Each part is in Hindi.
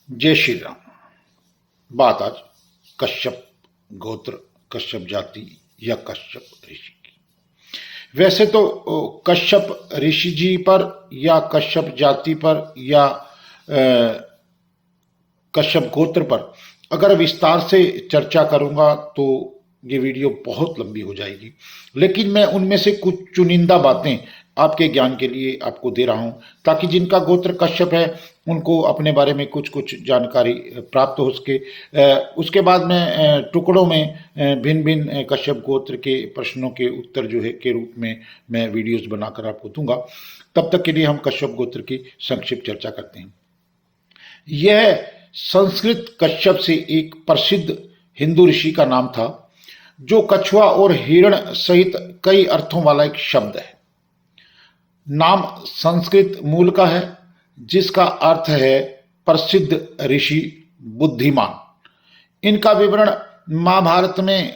जय श्री राम। बात आज कश्यप गोत्र, कश्यप जाति या कश्यप ऋषि की। वैसे तो कश्यप ऋषि जी पर या कश्यप जाति पर या कश्यप गोत्र पर अगर विस्तार से चर्चा करूंगा तो ये वीडियो बहुत लंबी हो जाएगी, लेकिन मैं उनमें से कुछ चुनिंदा बातें आपके ज्ञान के लिए आपको दे रहा हूं, ताकि जिनका गोत्र कश्यप है उनको अपने बारे में कुछ कुछ जानकारी प्राप्त हो सके। उसके बाद मैं टुकड़ों में भिन्न भिन्न कश्यप गोत्र के प्रश्नों के उत्तर जो है के रूप में मैं वीडियोस बनाकर आपको दूंगा। तब तक के लिए हम कश्यप गोत्र की संक्षिप्त चर्चा करते हैं। यह संस्कृत कश्यप से एक प्रसिद्ध हिंदू ऋषि का नाम था, जो कछुआ और हिरण सहित कई अर्थों वाला एक शब्द है। नाम संस्कृत मूल का है, जिसका अर्थ है प्रसिद्ध ऋषि, बुद्धिमान। इनका विवरण महाभारत में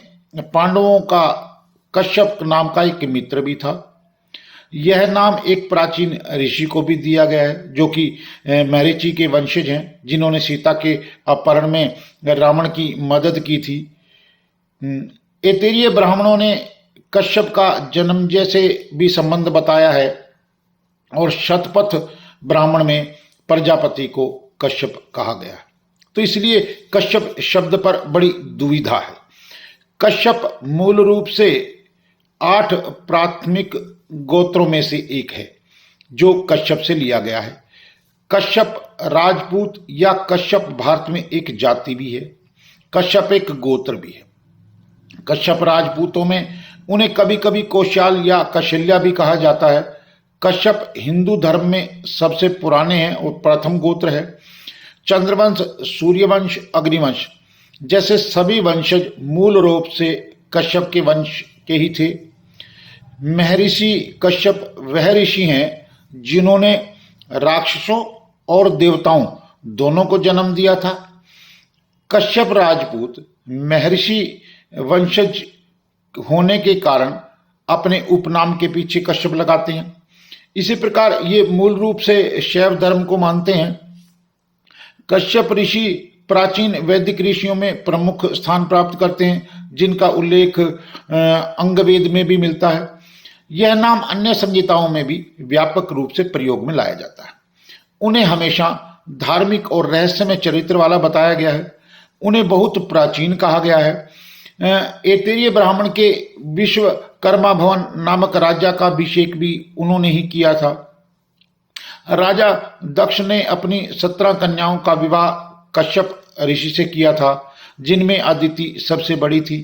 पांडवों का कश्यप नाम का एक मित्र भी था। यह नाम एक प्राचीन ऋषि को भी दिया गया है, जो कि महर्षि के वंशज हैं, जिन्होंने सीता के अपहरण में रावण की मदद की थी। ऐतरेय ब्राह्मणों ने कश्यप का जन्मजय से भी संबंध बताया है, और शतपथ ब्राह्मण में प्रजापति को कश्यप कहा गया। तो इसलिए कश्यप शब्द पर बड़ी दुविधा है। कश्यप मूल रूप से 8 प्राथमिक गोत्रों में से एक है, जो कश्यप से लिया गया है। कश्यप राजपूत या कश्यप भारत में एक जाति भी है। कश्यप एक गोत्र भी है। कश्यप राजपूतों में उन्हें कभी कभी कौशल या कौशल्या भी कहा जाता है। कश्यप हिंदू धर्म में सबसे पुराने हैं और प्रथम गोत्र है। चंद्रवंश, सूर्यवंश, अग्निवंश जैसे सभी वंशज मूल रूप से कश्यप के वंश के ही थे। महर्षि कश्यप वह ऋषि हैं जिन्होंने राक्षसों और देवताओं दोनों को जन्म दिया था। कश्यप राजपूत महर्षि वंशज होने के कारण अपने उपनाम के पीछे कश्यप लगाते हैं। इसी प्रकार ये मूल रूप से शैव धर्म को मानते हैं। कश्यप ऋषि प्राचीन वैदिक ऋषियों में प्रमुख स्थान प्राप्त करते हैं, जिनका उल्लेख अंगवेद में भी मिलता है। यह नाम अन्य संहिताओं में भी व्यापक रूप से प्रयोग में लाया जाता है। उन्हें हमेशा धार्मिक और रहस्यमय चरित्र वाला बताया गया है। उन्हें बहुत प्राचीन कहा गया है। ऐतरेय ब्राह्मण के विश्वकर्मा भवन नामक राजा का अभिषेक भी उन्होंने ही किया था। राजा दक्ष ने अपनी 17 कन्याओं का विवाह कश्यप ऋषि से किया था, जिनमें अदिति सबसे बड़ी थी।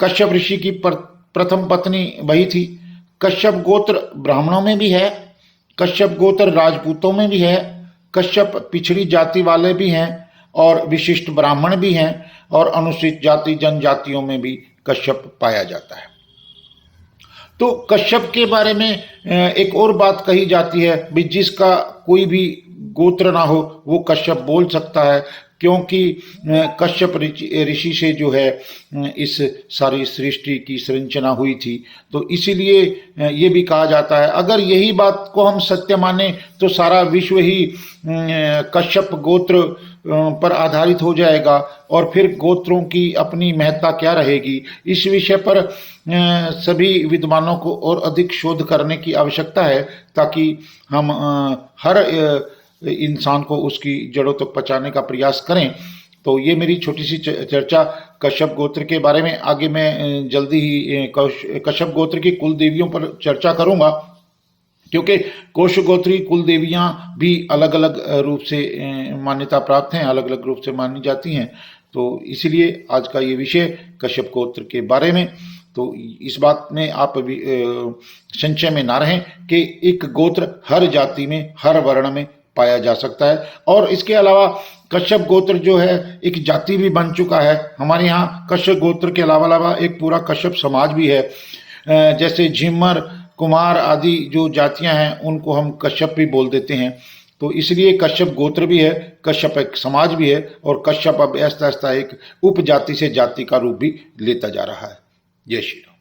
कश्यप ऋषि की प्रथम पत्नी वही थी। कश्यप गोत्र ब्राह्मणों में भी है। कश्यप गोत्र राजपूतों में भी है। कश्यप पिछड़ी जाति वाले भी हैं और विशिष्ट ब्राह्मण भी हैं, और अनुसूचित जाति जनजातियों में भी कश्यप पाया जाता है। तो कश्यप के बारे में एक और बात कही जाती है भी, जिसका कोई भी गोत्र ना हो वो कश्यप बोल सकता है, क्योंकि कश्यप ऋषि से जो है इस सारी सृष्टि की सृजना हुई थी। तो इसीलिए ये भी कहा जाता है, अगर यही बात को हम सत्य माने तो सारा विश्व ही कश्यप गोत्र पर आधारित हो जाएगा, और फिर गोत्रों की अपनी महत्ता क्या रहेगी। इस विषय पर सभी विद्वानों को और अधिक शोध करने की आवश्यकता है, ताकि हम हर इंसान को उसकी जड़ों तक पहुंचाने का प्रयास करें। तो ये मेरी छोटी सी चर्चा कश्यप गोत्र के बारे में। आगे मैं जल्दी ही कश्यप गोत्र की कुल देवियों पर चर्चा करूंगा, क्योंकि कोश गोत्री कुल देवियां भी अलग अलग रूप से मान्यता प्राप्त हैं, अलग अलग रूप से मानी जाती हैं। तो इसीलिए आज का ये विषय कश्यप गोत्र के बारे में। तो इस बात में आप भी संशय में ना रहें कि एक गोत्र हर जाति में, हर वर्ण में पाया जा सकता है। और इसके अलावा कश्यप गोत्र जो है एक जाति भी बन चुका है। हमारे यहाँ कश्यप गोत्र के अलावा एक पूरा कश्यप समाज भी है। जैसे झिम्मर, कुमार आदि जो जातियां हैं उनको हम कश्यप भी बोल देते हैं। तो इसलिए कश्यप गोत्र भी है, कश्यप एक समाज भी है, और कश्यप अब ऐसा एक उपजाति से जाति का रूप भी लेता जा रहा है। जय श्री राम।